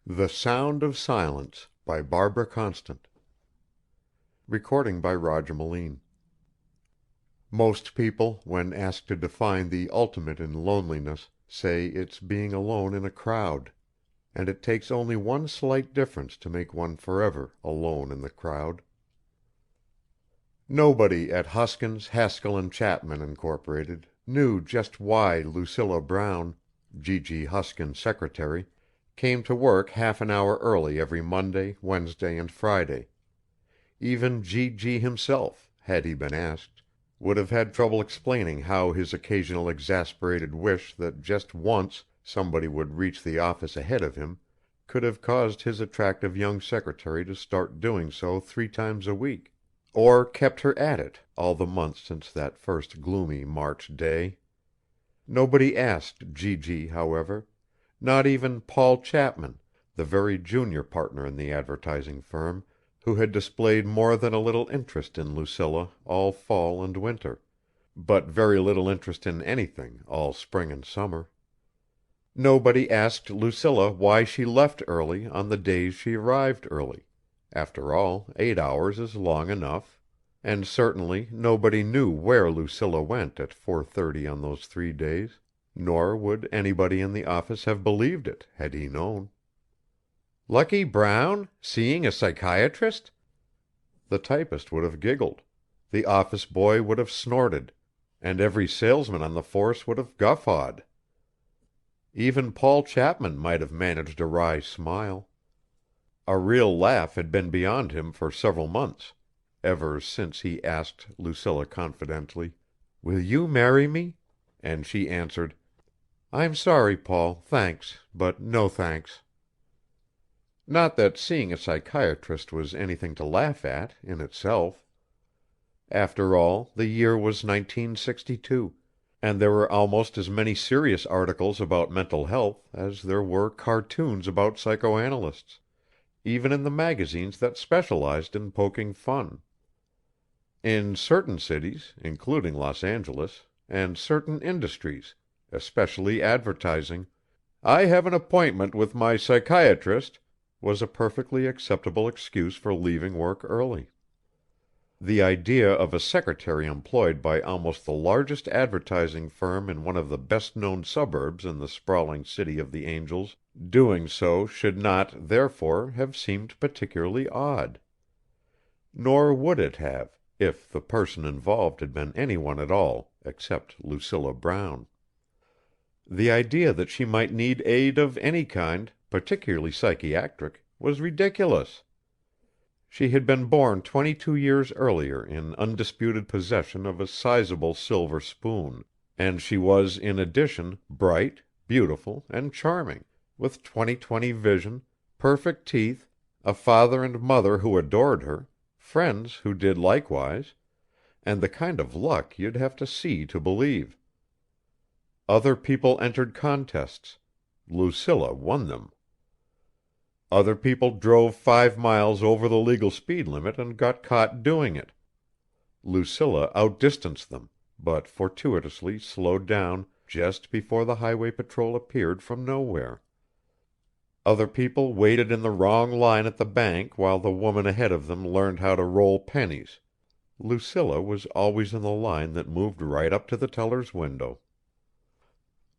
The Sound of Silence by Barbara Constant. Recording by Roger Moline. Most people, when asked to define the ultimate in loneliness, say it's being alone in a crowd, and it takes only one slight difference to make one forever alone in the crowd. Nobody at Hoskins, Haskell and Chapman, Incorporated, knew just why Lucilla Brown, G.G. Hoskins' secretary, came to work half an hour early every Monday, Wednesday, and Friday. Even G.G. himself, had he been asked, would have had trouble explaining how his occasional exasperated wish that just once somebody would reach the office ahead of him could have caused his attractive young secretary to start doing so 3 times a week, or kept her at it all the months since that first gloomy March day. Nobody asked G.G., however. Not even Paul Chapman, the very junior partner in the advertising firm, who had displayed more than a little interest in Lucilla all fall and winter, but very little interest in anything all spring and summer. Nobody asked Lucilla why she left early on the days she arrived early. After all, 8 hours is long enough, and certainly nobody knew where Lucilla went at 4:30 on those 3 days. Nor would anybody in the office have believed it, had he known. "Lucky Brown? Seeing a psychiatrist?" The typist would have giggled, the office boy would have snorted, and every salesman on the force would have guffawed. Even Paul Chapman might have managed a wry smile. A real laugh had been beyond him for several months, ever since he asked Lucilla confidently, "Will you marry me?" And she answered, "I'm sorry, Paul, thanks, but no thanks." Not that seeing a psychiatrist was anything to laugh at, in itself. After all, the year was 1962, and there were almost as many serious articles about mental health as there were cartoons about psychoanalysts, even in the magazines that specialized in poking fun. In certain cities, including Los Angeles, and certain industries, especially advertising, "I have an appointment with my psychiatrist," was a perfectly acceptable excuse for leaving work early. The idea of a secretary employed by almost the largest advertising firm in one of the best known suburbs in the sprawling city of the Angels doing so should not, therefore, have seemed particularly odd. Nor would it have, if the person involved had been anyone at all except Lucilla Brown. The idea that she might need aid of any kind, particularly psychiatric, was ridiculous. She had been born 22 years earlier in undisputed possession of a sizable silver spoon, and she was in addition bright, beautiful, and charming, with 20/20 vision, perfect teeth, a father and mother who adored her, friends who did likewise, and the kind of luck you'd have to see to believe. Other people entered contests. Lucilla won them. Other people drove 5 miles over the legal speed limit and got caught doing it. Lucilla outdistanced them, but fortuitously slowed down just before the highway patrol appeared from nowhere. Other people waited in the wrong line at the bank while the woman ahead of them learned how to roll pennies. Lucilla was always in the line that moved right up to the teller's window.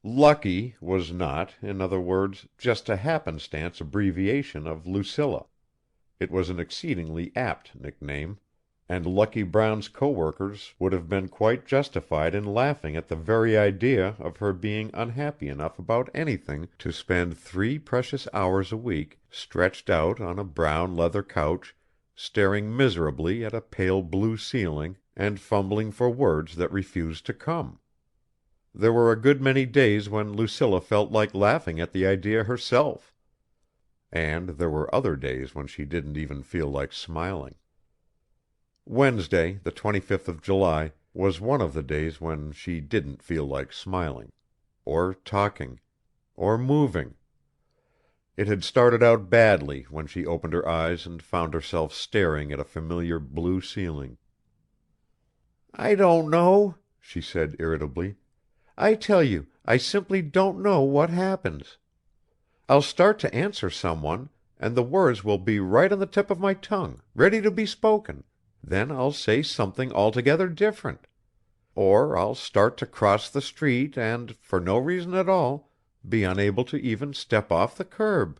Lucky was not, in other words, just a happenstance abbreviation of Lucilla. It was an exceedingly apt nickname, and Lucky Brown's coworkers would have been quite justified in laughing at the very idea of her being unhappy enough about anything to spend 3 precious hours a week stretched out on a brown leather couch, staring miserably at a pale blue ceiling and fumbling for words that refused to come. There were a good many days when Lucilla felt like laughing at the idea herself. And there were other days when she didn't even feel like smiling. Wednesday, the 25th of July, was one of the days when she didn't feel like smiling, or talking, or moving. It had started out badly when she opened her eyes and found herself staring at a familiar blue ceiling. "I don't know," she said irritably. "I tell you, I simply don't know what happens. I'll start to answer someone, and the words will be right on the tip of my tongue, ready to be spoken, then I'll say something altogether different. Or I'll start to cross the street and, for no reason at all, be unable to even step off the curb."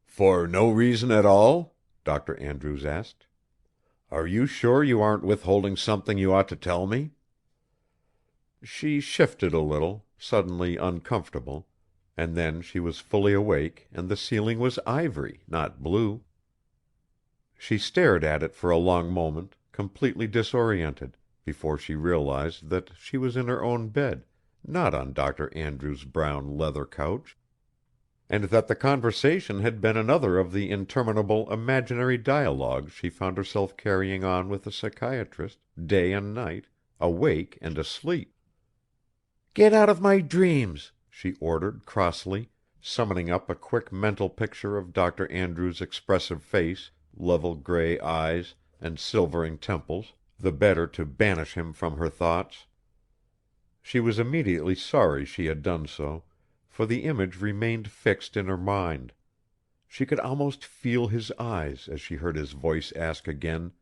"For no reason at all?" Dr. Andrews asked. "Are you sure you aren't withholding something you ought to tell me?" She shifted a little, suddenly uncomfortable, and then she was fully awake and the ceiling was ivory, not blue. She stared at it for a long moment, completely disoriented, before she realized that she was in her own bed, not on Dr. Andrews' brown leather couch, and that the conversation had been another of the interminable imaginary dialogues she found herself carrying on with the psychiatrist, day and night, awake and asleep. "Get out of my dreams," she ordered crossly, summoning up a quick mental picture of Dr. Andrews' expressive face, level gray eyes, and silvering temples, the better to banish him from her thoughts. She was immediately sorry she had done so, for the image remained fixed in her mind. She could almost feel his eyes as she heard his voice ask again,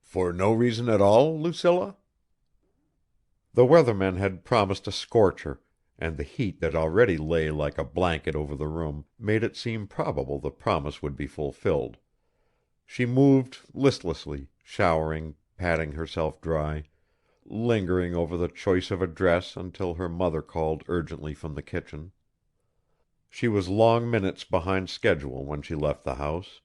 "For no reason at all, Lucilla?" The weathermen had promised a scorcher, and the heat that already lay like a blanket over the room made it seem probable the promise would be fulfilled. She moved listlessly, showering, patting herself dry, lingering over the choice of a dress until her mother called urgently from the kitchen. She was long minutes behind schedule when she left the house.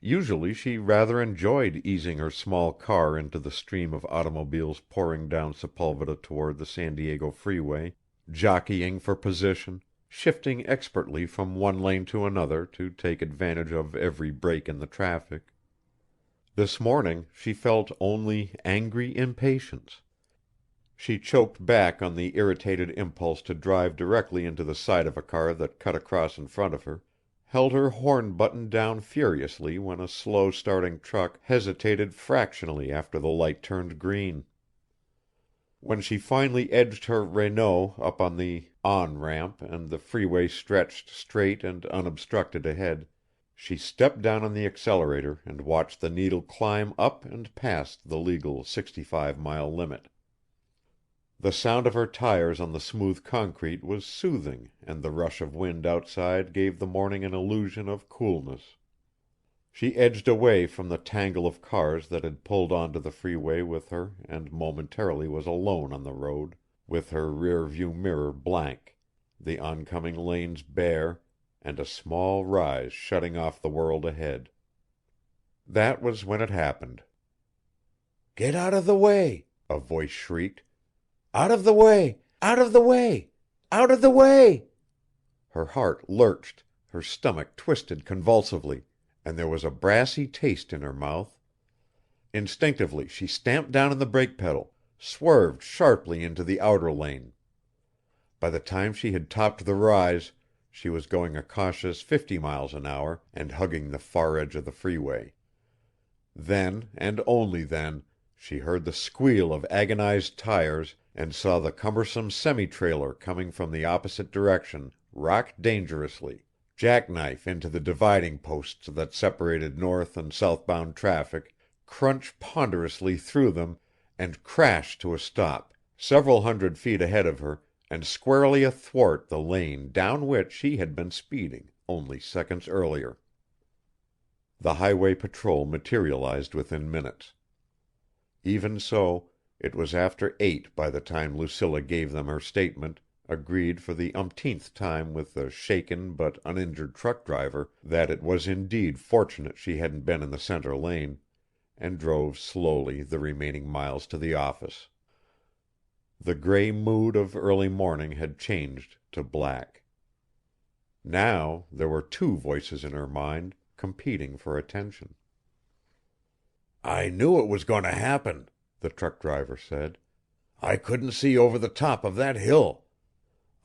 Usually she rather enjoyed easing her small car into the stream of automobiles pouring down Sepulveda toward the San Diego freeway, jockeying for position, shifting expertly from one lane to another to take advantage of every break in the traffic. This morning she felt only angry impatience. She choked back on the irritated impulse to drive directly into the side of a car that cut across in front of her, held her horn button down furiously when a slow-starting truck hesitated fractionally after the light turned green. When she finally edged her Renault up on the on-ramp and the freeway stretched straight and unobstructed ahead, she stepped down on the accelerator and watched the needle climb up and past the legal 65-mile limit. The sound of her tires on the smooth concrete was soothing and the rush of wind outside gave the morning an illusion of coolness. She edged away from the tangle of cars that had pulled onto the freeway with her and momentarily was alone on the road, with her rear view mirror blank, the oncoming lanes bare, and a small rise shutting off the world ahead. That was when it happened. "Get out of the way!" a voice shrieked. "Out of the way! Out of the way! Out of the way!" Her heart lurched, her stomach twisted convulsively, and there was a brassy taste in her mouth. Instinctively she stamped down on the brake pedal, swerved sharply into the outer lane. By the time she had topped the rise, she was going a cautious 50 miles an hour and hugging the far edge of the freeway. Then, and only then, she heard the squeal of agonized tires and saw the cumbersome semi-trailer coming from the opposite direction rock dangerously, jackknife into the dividing posts that separated north and southbound traffic, crunch ponderously through them, and crash to a stop several hundred feet ahead of her and squarely athwart the lane down which she had been speeding only seconds earlier. The highway patrol materialized within minutes. Even so, it was after 8 by the time Lucilla gave them her statement, agreed for the umpteenth time with the shaken but uninjured truck driver that it was indeed fortunate she hadn't been in the center lane, and drove slowly the remaining miles to the office. The gray mood of early morning had changed to black. Now there were two voices in her mind, competing for attention. "I knew it was going to happen," the truck driver said. "I couldn't see over the top of that hill.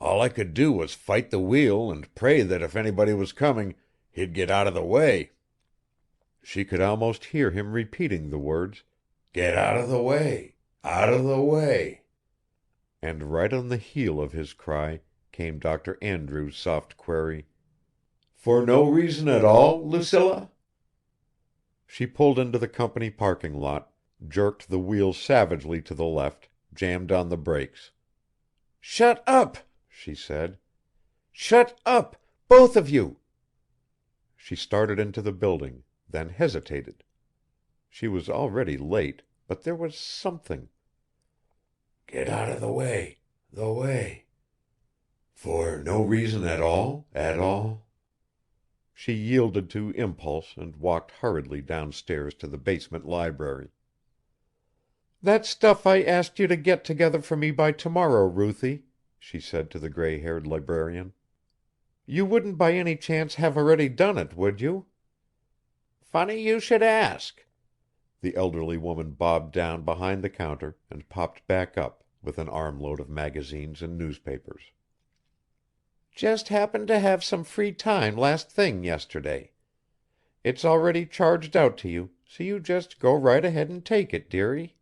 All I could do was fight the wheel and pray that if anybody was coming, he'd get out of the way." She could almost hear him repeating the words, "Get out of the way, out of the way." And right on the heel of his cry came Dr. Andrews' soft query. "For no reason at all, Lucilla?" She pulled into the company parking lot, jerked the wheel savagely to the left, jammed on the brakes. "Shut up!" she said. "Shut up! Both of you!" She started into the building, then hesitated. She was already late, but there was something. "Get out of the way. The way. For no reason at all, at all?" She yielded to impulse and walked hurriedly downstairs to the basement library. "That stuff I asked you to get together for me by tomorrow, Ruthie," she said to the gray-haired librarian. "You wouldn't by any chance have already done it, would you?" "Funny you should ask." The elderly woman bobbed down behind the counter and popped back up with an armload of magazines and newspapers. "Just happened to have some free time last thing yesterday. It's already charged out to you, so you just go right ahead and take it, dearie."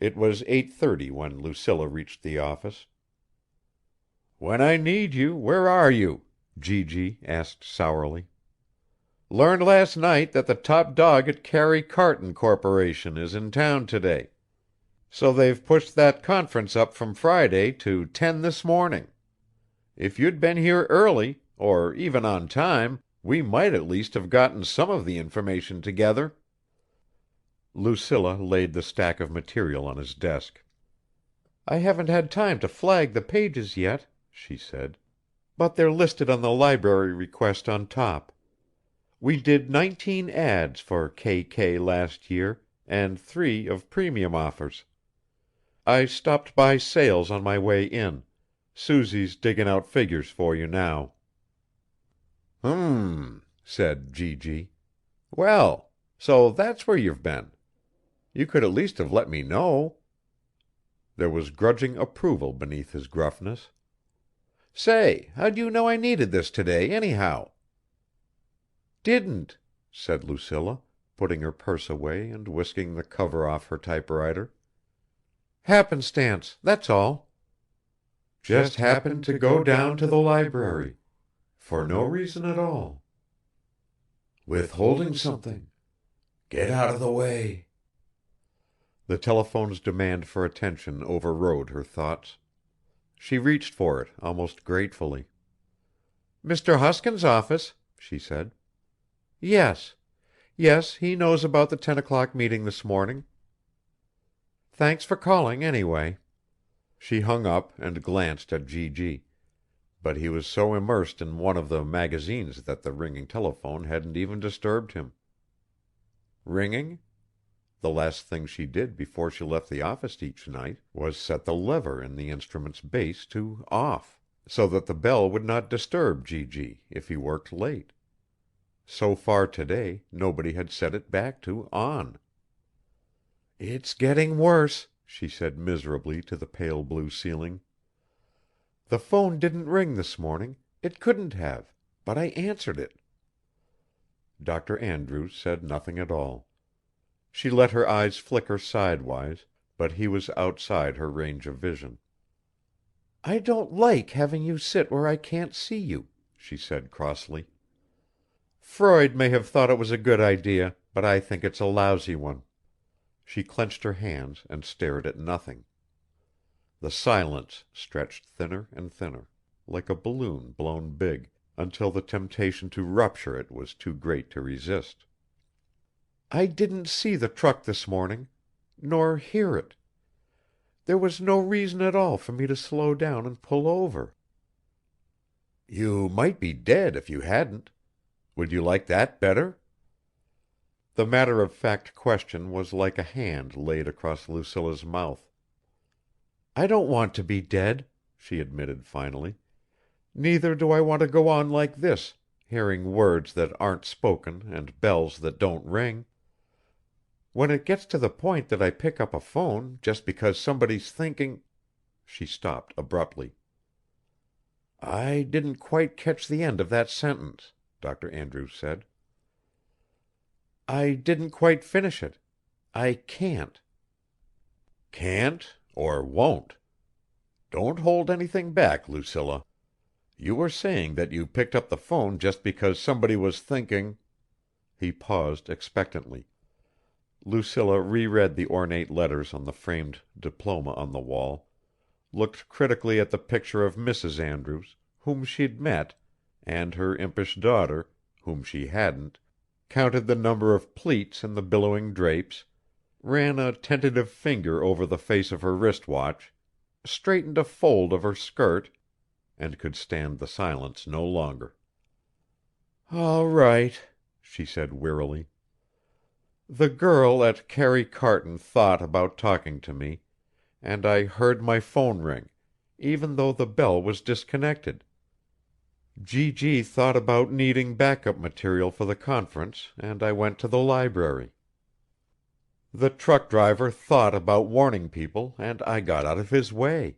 It was 8:30 when Lucilla reached the office. "When I need you, where are you?" Gigi asked sourly. "Learned last night that the top dog at Carey Carton Corporation is in town today. So they've pushed that conference up from Friday to 10 this morning. If you'd been here early, or even on time, we might at least have gotten some of the information together." Lucilla laid the stack of material on his desk. "I haven't had time to flag the pages yet," she said, "but they're listed on the library request on top. We did 19 ads for KK last year, and 3 of premium offers. I stopped by sales on my way in. Susie's digging out figures for you now." Said Gigi. "Well, so that's where you've been. You could at least have let me know." There was grudging approval beneath his gruffness. "Say, how'd you know I needed this today, anyhow?" "Didn't," said Lucilla, putting her purse away and whisking the cover off her typewriter. "Happenstance, that's all." "Just happened to go down to the library. For no reason at all." "Withholding something. Get out of the way." The telephone's demand for attention overrode her thoughts. She reached for it, almost gratefully. "Mr. Huskin's office," she said. "Yes. Yes, he knows about the 10 o'clock meeting this morning." "Thanks for calling, anyway." She hung up and glanced at Gigi, but he was so immersed in one of the magazines that the ringing telephone hadn't even disturbed him. Ringing? The last thing she did before she left the office each night was set the lever in the instrument's base to off, so that the bell would not disturb Gigi if he worked late. So far today nobody had set it back to on. "It's getting worse," she said miserably to the pale blue ceiling. "The phone didn't ring this morning. It couldn't have, but I answered it." Dr. Andrews said nothing at all. She let her eyes flicker sidewise, but he was outside her range of vision. "I don't like having you sit where I can't see you," she said crossly. "Freud may have thought it was a good idea, but I think it's a lousy one." She clenched her hands and stared at nothing. The silence stretched thinner and thinner, like a balloon blown big, until the temptation to rupture it was too great to resist. "I didn't see the truck this morning. Nor hear it. There was no reason at all for me to slow down and pull over." "You might be dead if you hadn't. Would you like that better?" The matter-of-fact question was like a hand laid across Lucilla's mouth. "I don't want to be dead," she admitted finally. "Neither do I want to go on like this, hearing words that aren't spoken and bells that don't ring. When it gets to the point that I pick up a phone just because somebody's thinking—" She stopped abruptly. "I didn't quite catch the end of that sentence," Dr. Andrews said. "I didn't quite finish it. I can't." "Can't or won't? Don't hold anything back, Lucilla. You were saying that you picked up the phone just because somebody was thinking." He paused expectantly. Lucilla reread the ornate letters on the framed diploma on the wall, looked critically at the picture of Mrs. Andrews, whom she'd met, and her impish daughter, whom she hadn't, counted the number of pleats in the billowing drapes, ran a tentative finger over the face of her wrist watch, straightened a fold of her skirt, and could stand the silence no longer. "All right," she said wearily. "The girl at Carey Carton thought about talking to me, and I heard my phone ring, even though the bell was disconnected. G.G. thought about needing backup material for the conference, and I went to the library. The truck driver thought about warning people, and I got out of his way.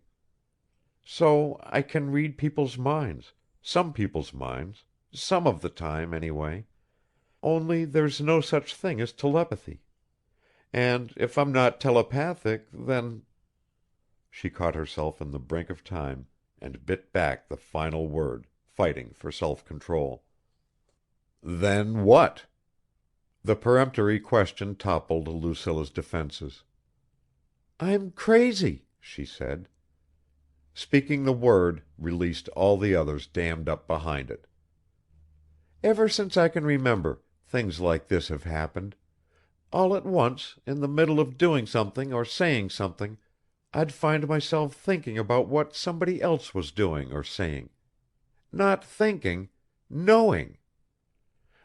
So I can read people's minds, some people's minds, some of the time, anyway. Only there's no such thing as telepathy. And if I'm not telepathic, then—" She caught herself in the brink of time and bit back the final word, fighting for self-control. "Then what?" The peremptory question toppled Lucilla's defenses. "I'm crazy," she said. Speaking the word released all the others dammed up behind it. "Ever since I can remember, things like this have happened. All at once, in the middle of doing something or saying something, I'd find myself thinking about what somebody else was doing or saying. Not thinking, knowing.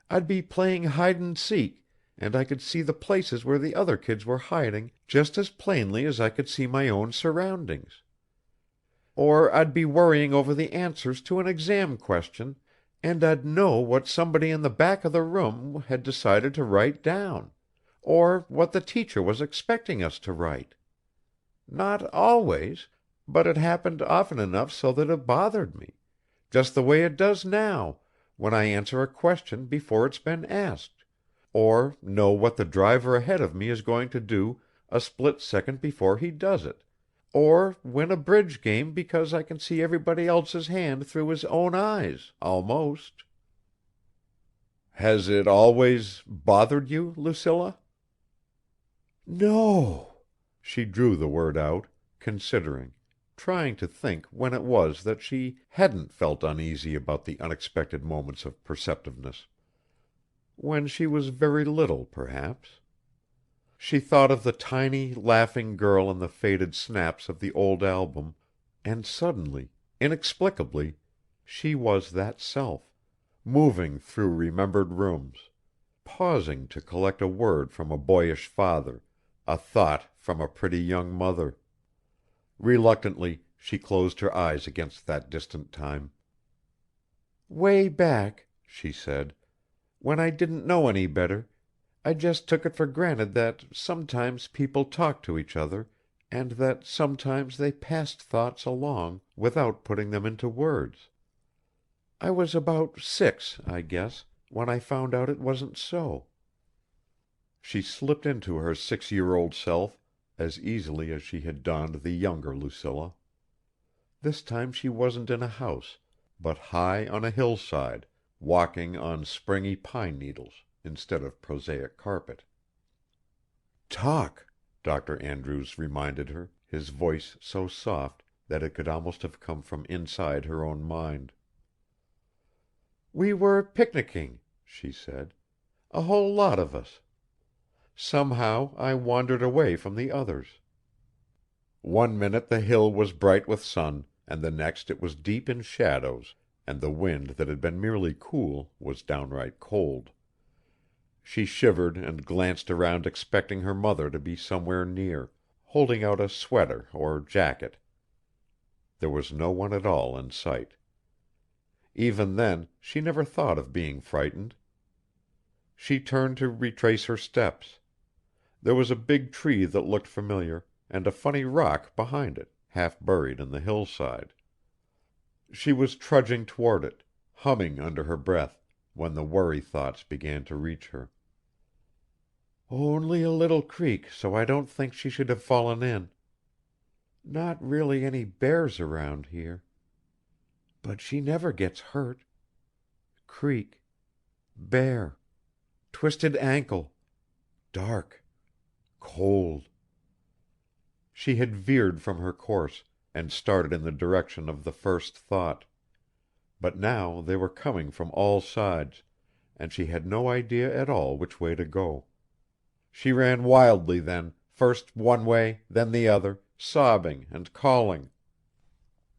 I'd be playing hide and seek, and I could see the places where the other kids were hiding just as plainly as I could see my own surroundings. Or I'd be worrying over the answers to an exam question, and I'd know what somebody in the back of the room had decided to write down, or what the teacher was expecting us to write. Not always, but it happened often enough so that it bothered me, just the way it does now, when I answer a question before it's been asked, or know what the driver ahead of me is going to do a split second before he does it, or win a bridge game because I can see everybody else's hand through his own eyes, almost." "Has it always bothered you, Lucilla?" "No." She drew the word out, considering, trying to think when it was that she hadn't felt uneasy about the unexpected moments of perceptiveness. When she was very little, perhaps. She thought of the tiny, laughing girl in the faded snaps of the old album, and suddenly, inexplicably, she was that self, moving through remembered rooms, pausing to collect a word from a boyish father, a thought from a pretty young mother. Reluctantly, she closed her eyes against that distant time. "Way back," she said, "when I didn't know any better, I just took it for granted that sometimes people talked to each other, and that sometimes they passed thoughts along without putting them into words. I was about 6, I guess, when I found out it wasn't so." She slipped into her 6-year-old self as easily as she had donned the younger Lucilla. This time she wasn't in a house, but high on a hillside, walking on springy pine needles instead of prosaic carpet. "Talk," Dr. Andrews reminded her, his voice so soft that it could almost have come from inside her own mind. "We were picnicking," she said. "A whole lot of us. Somehow I wandered away from the others. One minute the hill was bright with sun, and the next it was deep in shadows, and the wind that had been merely cool was downright cold. She shivered and glanced around expecting her mother to be somewhere near, holding out a sweater or jacket. There was no one at all in sight. Even then, she never thought of being frightened. She turned to retrace her steps. There was a big tree that looked familiar, and a funny rock behind it, half buried in the hillside. She was trudging toward it, humming under her breath, when the worry thoughts began to reach her. "Only a little creek, so I don't think she should have fallen in." Not really any bears around here. But she never gets hurt. Creek. Bear. Twisted ankle. Dark. Cold." She had veered from her course, and started in the direction of the first thought. But now they were coming from all sides, and she had no idea at all which way to go. She ran wildly then, first one way, then the other, sobbing and calling.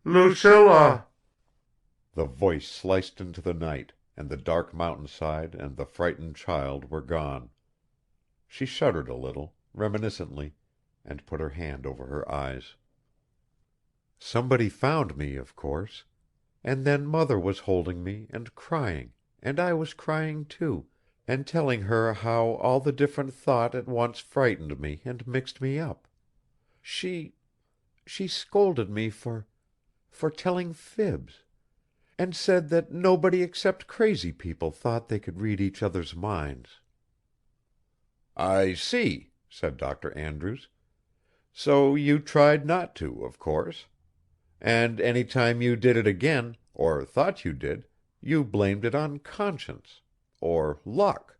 "Lucilla!" The voice sliced into the night, and the dark mountainside and the frightened child were gone. She shuddered a little, reminiscently, and put her hand over her eyes. "Somebody found me, of course. And then Mother was holding me and crying, and I was crying too, and telling her how all the different thought at once frightened me and mixed me up. She scolded me for telling fibs, and said that nobody except crazy people thought they could read each other's minds." "I see," said Dr. Andrews. "So you tried not to, of course. And any time you did it again, or thought you did, you blamed it on conscience or luck."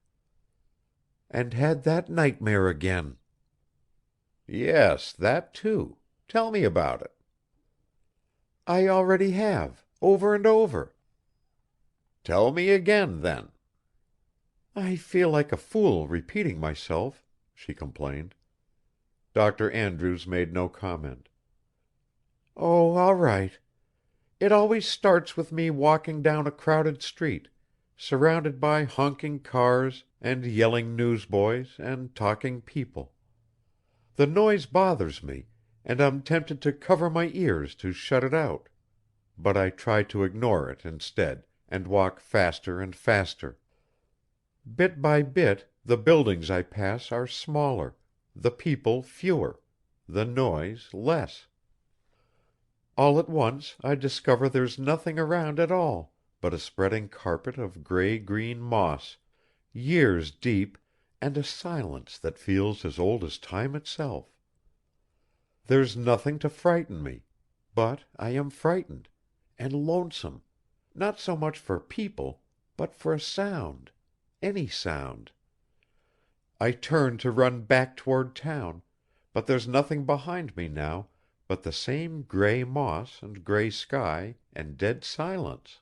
"And had that nightmare again." "Yes, that too. Tell me about it." "I already have, over and over." "Tell me again, then." "I feel like a fool repeating myself," she complained. Dr. Andrews made no comment. "Oh, all right. It always starts with me walking down a crowded street, surrounded by honking cars and yelling newsboys and talking people. The noise bothers me, and I'm tempted to cover my ears to shut it out. But I try to ignore it instead, and walk faster and faster. Bit by bit the buildings I pass are smaller, the people fewer, the noise less. All at once I discover there's nothing around at all but a spreading carpet of gray-green moss, years deep, and a silence that feels as old as time itself. There's nothing to frighten me, but I am frightened, and lonesome, not so much for people, but for a sound, any sound. I turn to run back toward town, but there's nothing behind me now but the same gray moss and gray sky and dead silence."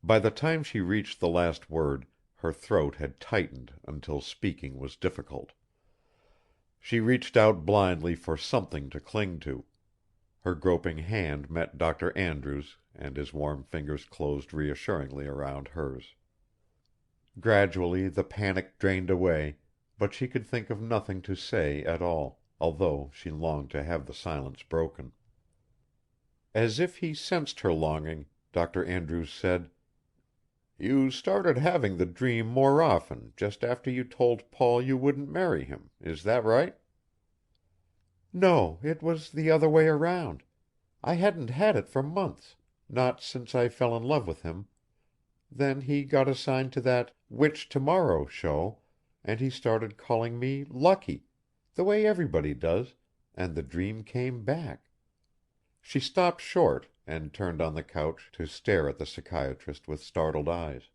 By the time she reached the last word, her throat had tightened until speaking was difficult. She reached out blindly for something to cling to. Her groping hand met Dr. Andrews', and his warm fingers closed reassuringly around hers. Gradually the panic drained away, but she could think of nothing to say at all, although she longed to have the silence broken. As if he sensed her longing, Dr. Andrews said: "You started having the dream more often just after you told Paul you wouldn't marry him, is that right?" "No, it was the other way around. I hadn't had it for months, not since I fell in love with him. Then he got assigned to that 'Which Tomorrow' show, and he started calling me Lucky, the way everybody does, and the dream came back." She stopped short, and turned on the couch to stare at the psychiatrist with startled eyes.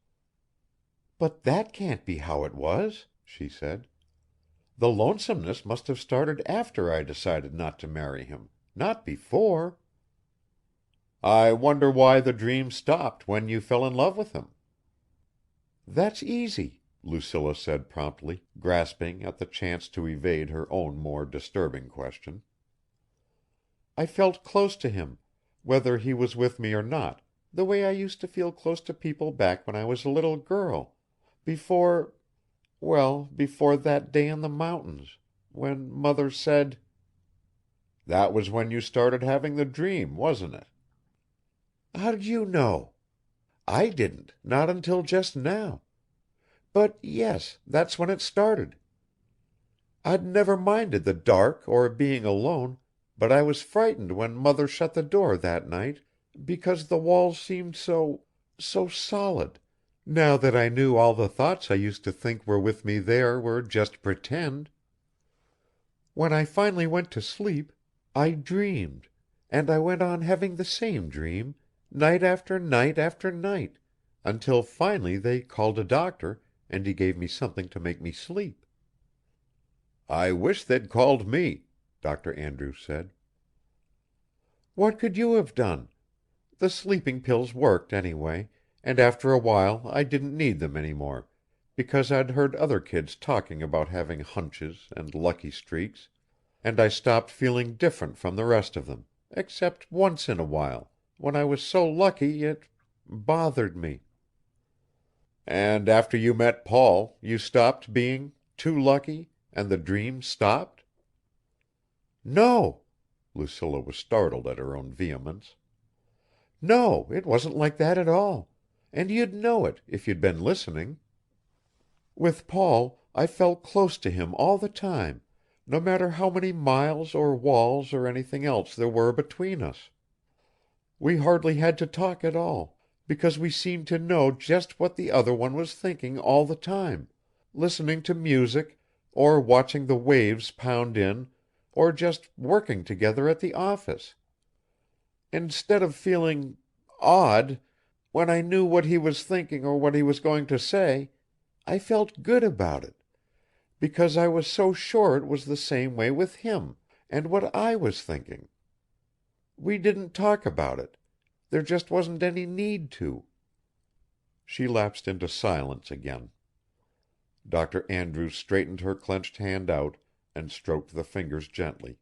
"But that can't be how it was," she said. "The lonesomeness must have started after I decided not to marry him, not before." "I wonder why the dream stopped when you fell in love with him?" "That's easy," Lucilla said promptly, grasping at the chance to evade her own more disturbing question. "I felt close to him, whether he was with me or not, the way I used to feel close to people back when I was a little girl, before before that day in the mountains, when Mother said—" "That was when you started having the dream, wasn't it?" "How did you know? I didn't, not until just now. But yes, that's when it started. I'd never minded the dark or being alone, but I was frightened when Mother shut the door that night, because the walls seemed so solid, now that I knew all the thoughts I used to think were with me there were just pretend. When I finally went to sleep, I dreamed, and I went on having the same dream, night after night after night, until finally they called a doctor, and he gave me something to make me sleep." "I wish they'd called me," Dr. Andrews said. "What could you have done? The sleeping pills worked, anyway, and after a while I didn't need them any more, because I'd heard other kids talking about having hunches and lucky streaks, and I stopped feeling different from the rest of them, except once in a while, when I was so lucky it bothered me." "And after you met Paul, you stopped being too lucky, and the dream stopped?" "No!" Lucilla was startled at her own vehemence. "No, it wasn't like that at all, and you'd know it, if you'd been listening. With Paul, I felt close to him all the time, no matter how many miles or walls or anything else there were between us. We hardly had to talk at all, because we seemed to know just what the other one was thinking all the time, listening to music, or watching the waves pound in, or just working together at the office. Instead of feeling odd when I knew what he was thinking or what he was going to say, I felt good about it, because I was so sure it was the same way with him, and what I was thinking. We didn't talk about it. There just wasn't any need to." She lapsed into silence again. Dr. Andrews straightened her clenched hand out and stroked the fingers gently.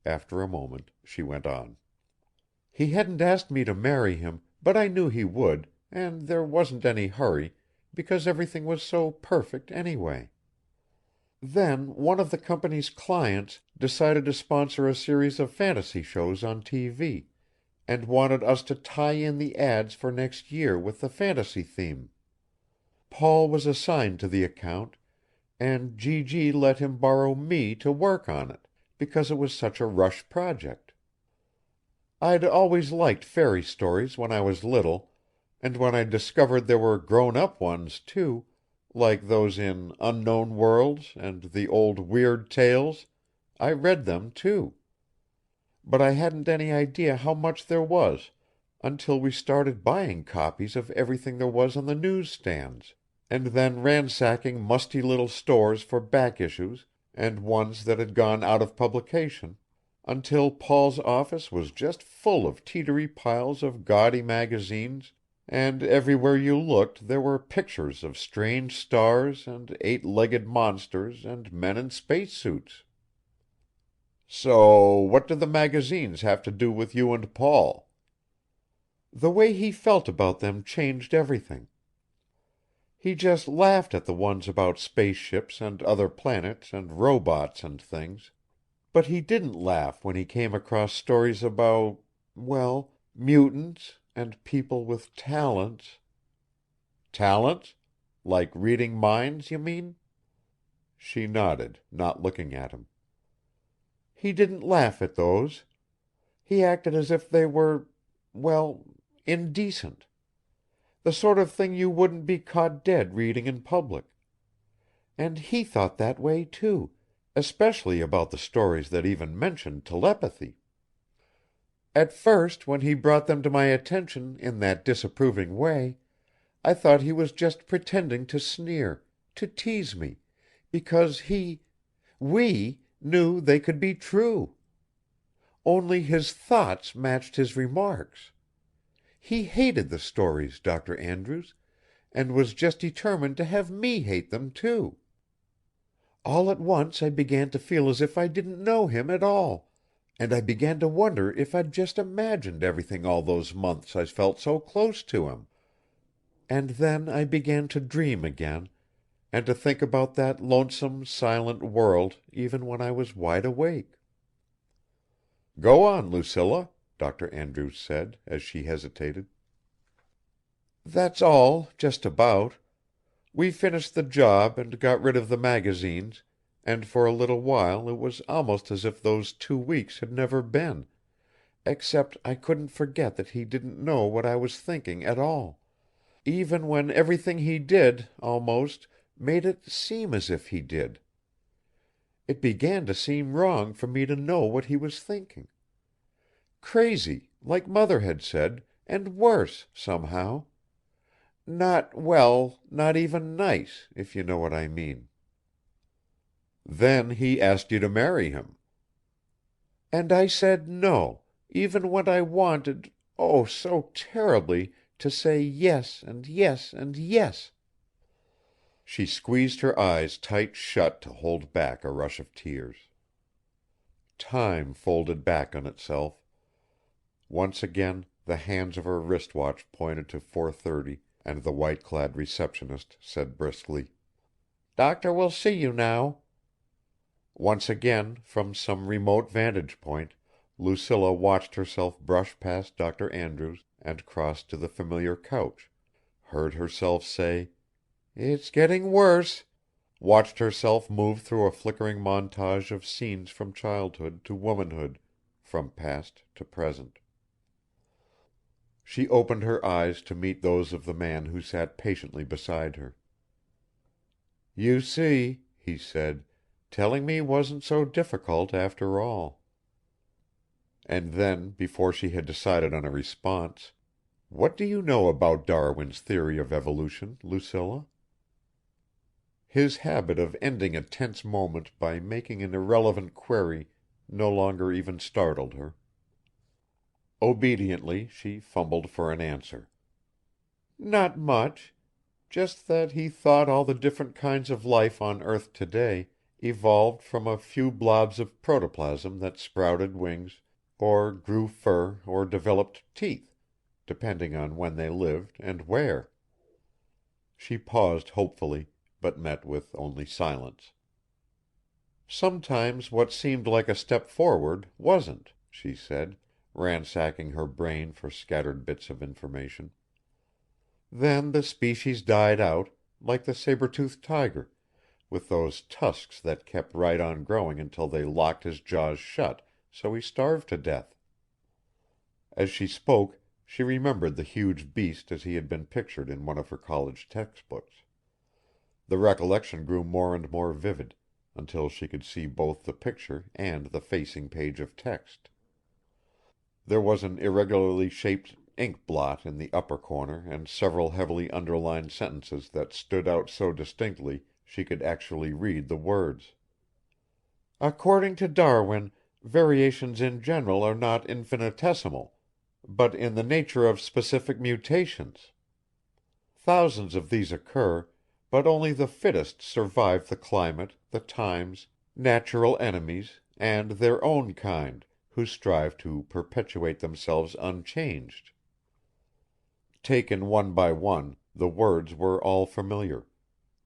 After a moment she went on. "He hadn't asked me to marry him, but I knew he would, and there wasn't any hurry, because everything was so perfect anyway. Then one of the company's clients decided to sponsor a series of fantasy shows on TV, and wanted us to tie in the ads for next year with the fantasy theme. Paul was assigned to the account, and G.G. let him borrow me to work on it, because it was such a rush project. I'd always liked fairy stories when I was little, and when I discovered there were grown-up ones, too, like those in Unknown Worlds and the old Weird Tales, I read them, too. But I hadn't any idea how much there was until we started buying copies of everything there was on the news-stands, and then ransacking musty little stores for back issues and ones that had gone out of publication, until Paul's office was just full of teetery piles of gaudy magazines, and everywhere you looked there were pictures of strange stars and eight-legged monsters and men in spacesuits." "So what did the magazines have to do with you and Paul?" "The way he felt about them changed everything. He just laughed at the ones about spaceships and other planets and robots and things. But he didn't laugh when he came across stories about, well, mutants and people with talents." "Talents? Like reading minds, you mean?" She nodded, not looking at him. "He didn't laugh at those. He acted as if they were, well, indecent. The sort of thing you wouldn't be caught dead reading in public. And he thought that way, too, especially about the stories that even mentioned telepathy. At first, when he brought them to my attention in that disapproving way, I thought he was just pretending to sneer, to tease me, because we knew they could be true. Only his thoughts matched his remarks. He hated the stories, Dr. Andrews, and was just determined to have me hate them, too. All at once I began to feel as if I didn't know him at all, and I began to wonder if I'd just imagined everything all those months I felt so close to him. And then I began to dream again, and to think about that lonesome, silent world even when I was wide awake." "Go on, Lucilla," Dr. Andrews said, as she hesitated. "That's all, just about. We finished the job and got rid of the magazines, and for a little while it was almost as if those 2 weeks had never been, except I couldn't forget that he didn't know what I was thinking at all, even when everything he did, almost, made it seem as if he did. It began to seem wrong for me to know what he was thinking. Crazy, like Mother had said, and worse, somehow. Not even nice, if you know what I mean." "Then he asked you to marry him." "And I said no, even when I wanted, oh, so terribly, to say yes and yes and yes." She squeezed her eyes tight shut to hold back a rush of tears. Time folded back on itself. Once again the hands of her wrist watch pointed to 4:30, and the white-clad receptionist said briskly, "Doctor will see you now." Once again, from some remote vantage point, Lucilla watched herself brush past Dr. Andrews and cross to the familiar couch, heard herself say, "It's getting worse," watched herself move through a flickering montage of scenes from childhood to womanhood, from past to present. She opened her eyes to meet those of the man who sat patiently beside her. "You see," he said, "telling me wasn't so difficult after all." And then, before she had decided on a response, "What do you know about Darwin's theory of evolution, Lucilla?" His habit of ending a tense moment by making an irrelevant query no longer even startled her. Obediently she fumbled for an answer. "Not much. Just that he thought all the different kinds of life on earth today evolved from a few blobs of protoplasm that sprouted wings or grew fur or developed teeth, depending on when they lived and where." She paused hopefully, but met with only silence. "Sometimes what seemed like a step forward wasn't," she said, ransacking her brain for scattered bits of information. "Then the species died out, like the saber-toothed tiger, with those tusks that kept right on growing until they locked his jaws shut, so he starved to death." As she spoke, she remembered the huge beast as he had been pictured in one of her college textbooks. The recollection grew more and more vivid, until she could see both the picture and the facing page of text. There was an irregularly shaped ink blot in the upper corner and several heavily underlined sentences that stood out so distinctly she could actually read the words. "According to Darwin, variations in general are not infinitesimal, but in the nature of specific mutations. Thousands of these occur, but only the fittest survive the climate, the times, natural enemies, and their own kind, who strive to perpetuate themselves unchanged." Taken one by one, the words were all familiar.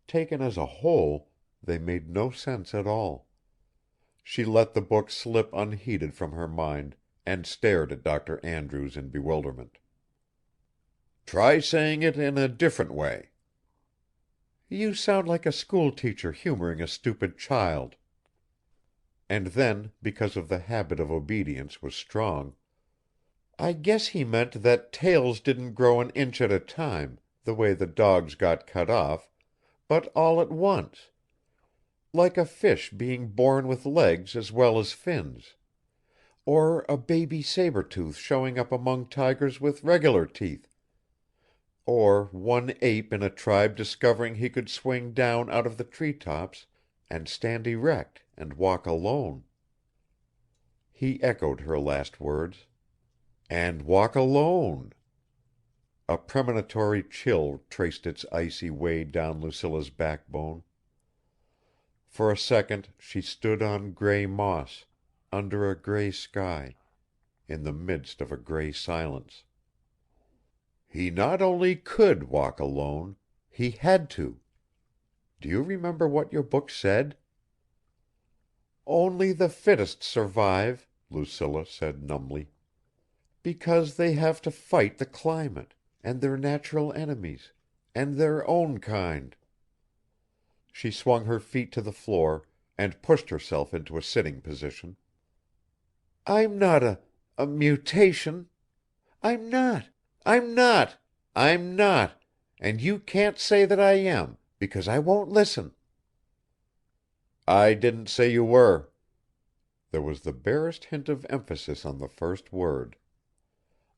Taken as a whole, they made no sense at all. She let the book slip unheeded from her mind and stared at Dr. Andrews in bewilderment. "Try saying it in a different way." "You sound like a schoolteacher humoring a stupid child." And then, because of the habit of obedience was strong, "I guess he meant that tails didn't grow an inch at a time, the way the dogs got cut off, but all at once, like a fish being born with legs as well as fins. Or a baby saber-tooth showing up among tigers with regular teeth. Or one ape in a tribe discovering he could swing down out of the treetops and stand erect and walk alone." He echoed her last words. And walk alone. A premonitory chill traced its icy way down Lucilla's backbone. For a second she stood on gray moss, under a gray sky, in the midst of a gray silence. He not only could walk alone, he had to. Do you remember what your book said? "Only the fittest survive," Lucilla said numbly. "Because they have to fight the climate, and their natural enemies, and their own kind." She swung her feet to the floor and pushed herself into a sitting position. "I'm not a mutation. I'm not. I'm not. I'm not, and you can't say that I am, because I won't listen." I didn't say you were." There was the barest hint of emphasis on the first word.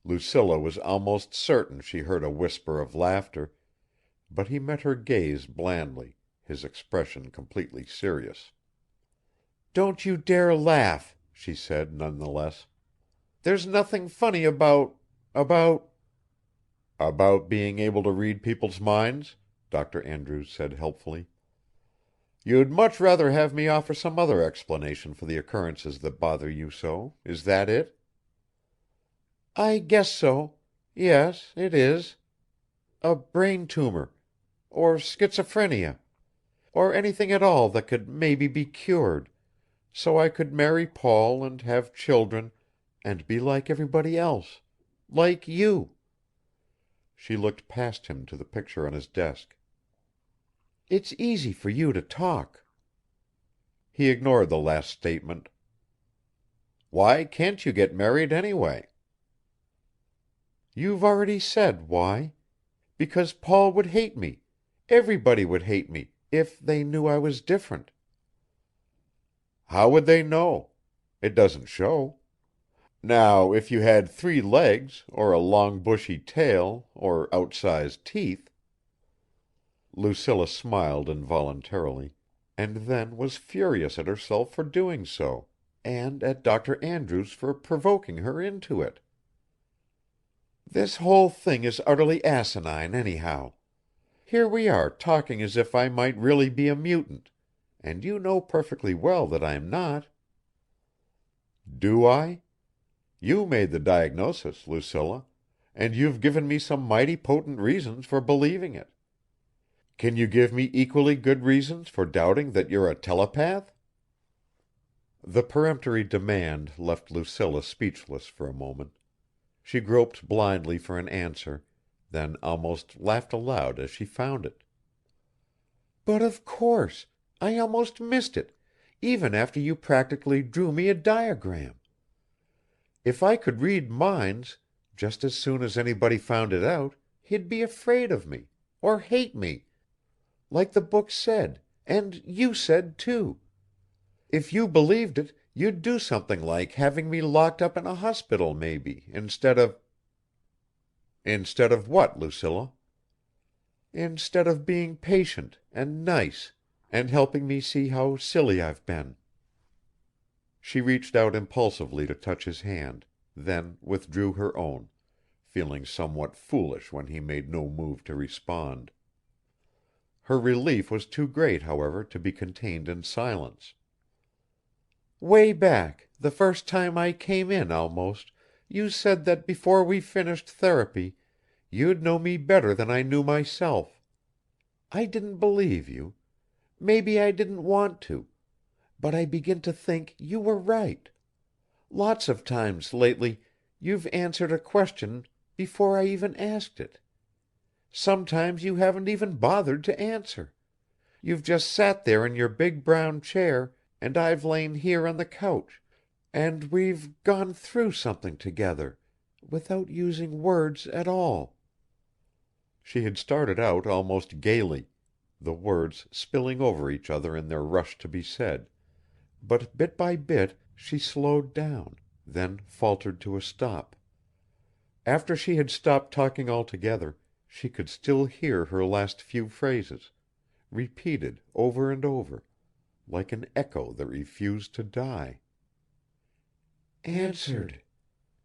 Lucilla was almost certain she heard a whisper of laughter, but he met her gaze blandly, his expression completely serious. "Don't you dare laugh," she said none the less. "There's nothing funny about " "About being able to read people's minds," Dr. Andrews said helpfully. "You'd much rather have me offer some other explanation for the occurrences that bother you so, is that it?" "I guess so. Yes, it is. A brain tumor. Or schizophrenia. Or anything at all that could maybe be cured, so I could marry Paul and have children and be like everybody else. Like you." She looked past him to the picture on his desk. "It's easy for you to talk." He ignored the last statement. "Why can't you get married anyway?" "You've already said why. Because Paul would hate me. Everybody would hate me, if they knew I was different." "How would they know? It doesn't show. Now, if you had 3 legs, or a long bushy tail, or outsized teeth." Lucilla smiled involuntarily, and then was furious at herself for doing so, and at Dr. Andrews for provoking her into it. "This whole thing is utterly asinine, anyhow. Here we are talking as if I might really be a mutant, and you know perfectly well that I'm not." "Do I? You made the diagnosis, Lucilla, and you've given me some mighty potent reasons for believing it. Can you give me equally good reasons for doubting that you're a telepath?" The peremptory demand left Lucilla speechless for a moment. She groped blindly for an answer, then almost laughed aloud as she found it. "But of course. I almost missed it, even after you practically drew me a diagram. If I could read minds, just as soon as anybody found it out, he'd be afraid of me, or hate me, like the book said, and you said too. If you believed it, you'd do something like having me locked up in a hospital maybe, instead of—" "Instead of what, Lucilla?" "Instead of being patient and nice and helping me see how silly I've been." She reached out impulsively to touch his hand, then withdrew her own, feeling somewhat foolish when he made no move to respond. Her relief was too great, however, to be contained in silence. "Way back, the first time I came in almost, you said that before we finished therapy, you'd know me better than I knew myself. I didn't believe you. Maybe I didn't want to. But I begin to think you were right. Lots of times lately you've answered a question before I even asked it. Sometimes you haven't even bothered to answer. You've just sat there in your big brown chair and I've lain here on the couch, and we've gone through something together, without using words at all." She had started out almost gaily, the words spilling over each other in their rush to be said, but bit by bit she slowed down, then faltered to a stop. After she had stopped talking altogether, she could still hear her last few phrases, repeated over and over, like an echo that refused to die. "Answered.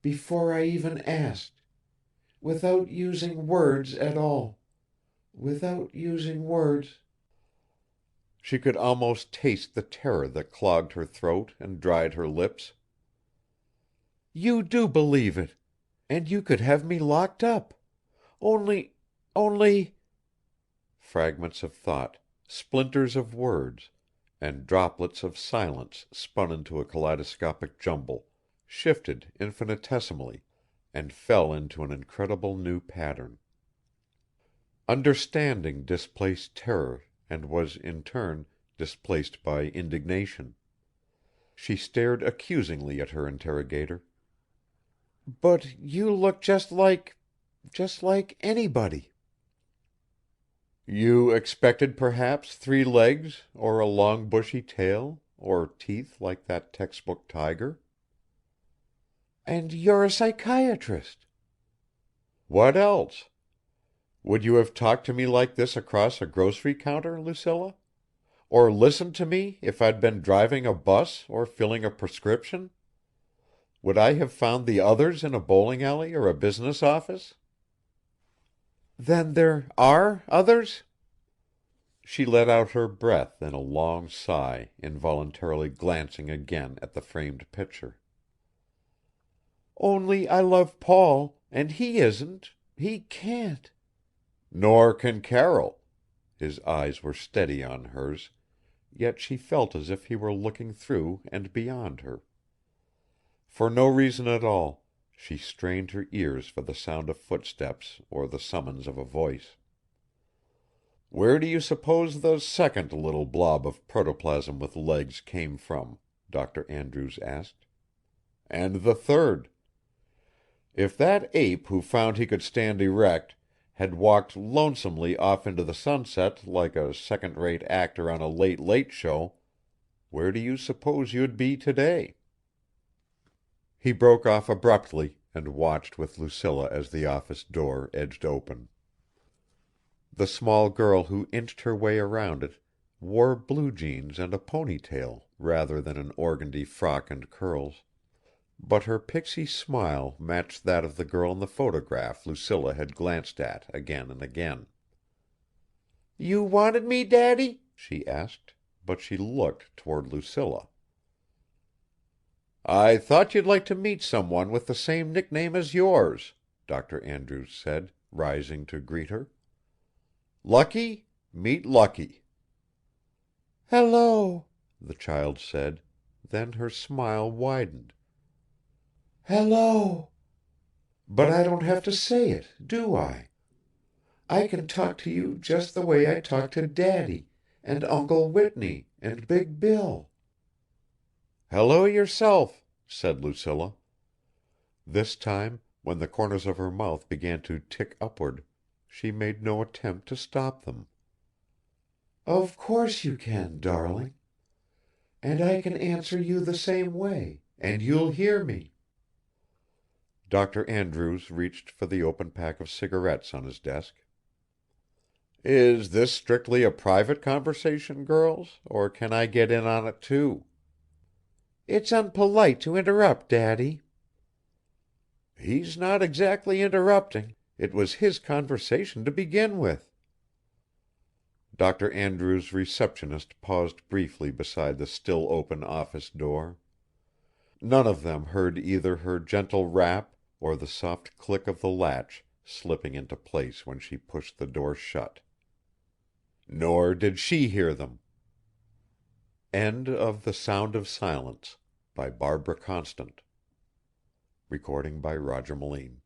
Before I even asked. Without using words at all. Without using words." She could almost taste the terror that clogged her throat and dried her lips. "You do believe it. And you could have me locked up. Only—" Fragments of thought, splinters of words, and droplets of silence spun into a kaleidoscopic jumble, shifted infinitesimally, and fell into an incredible new pattern. Understanding displaced terror and was, in turn, displaced by indignation. She stared accusingly at her interrogator. "But you look just like anybody." You expected perhaps 3 legs, or a long bushy tail, or teeth like that textbook tiger. And you're a psychiatrist. What else? Would you have talked to me like this across a grocery counter, Lucilla? Or listened to me if I'd been driving a bus or filling a prescription? Would I have found the others in a bowling alley or a business office? Then there are others? She let out her breath in a long sigh, involuntarily glancing again at the framed picture. Only I love Paul, and he isn't. He can't. Nor can Carroll. His eyes were steady on hers, yet she felt as if he were looking through and beyond her. For no reason at all, she strained her ears for the sound of footsteps or the summons of a voice. "Where do you suppose the second little blob of protoplasm with legs came from?" Dr. Andrews asked. "And the third? If that ape who found he could stand erect had walked lonesomely off into the sunset like a second-rate actor on a late show, where do you suppose you'd be today?" He broke off abruptly and watched with Lucilla as the office door edged open. The small girl who inched her way around it wore blue jeans and a ponytail rather than an organdy frock and curls, but her pixie smile matched that of the girl in the photograph Lucilla had glanced at again and again. You wanted me, Daddy? She asked, but she looked toward Lucilla. "I thought you'd like to meet someone with the same nickname as yours," Dr. Andrews said, rising to greet her. "Lucky? Meet Lucky." Hello, the child said, then her smile widened. hello. But I don't have to say it, do I? I can talk to you just the way I talk to Daddy, and Uncle Whitney, and Big Bill. "Hello yourself," said Lucilla. This time, when the corners of her mouth began to tick upward, she made no attempt to stop them. Of course you can, darling. And I can answer you the same way, and you'll hear me. Dr. Andrews reached for the open pack of cigarettes on his desk. "Is this strictly a private conversation, girls, or can I get in on it too?" It's unpolite to interrupt, Daddy. "He's not exactly interrupting. It was his conversation to begin with." Dr. Andrews' receptionist paused briefly beside the still open office door. None of them heard either her gentle rap or the soft click of the latch slipping into place when she pushed the door shut. Nor did she hear them. End of The Sound of Silence by Barbara Constant. Recording by Roger Moline.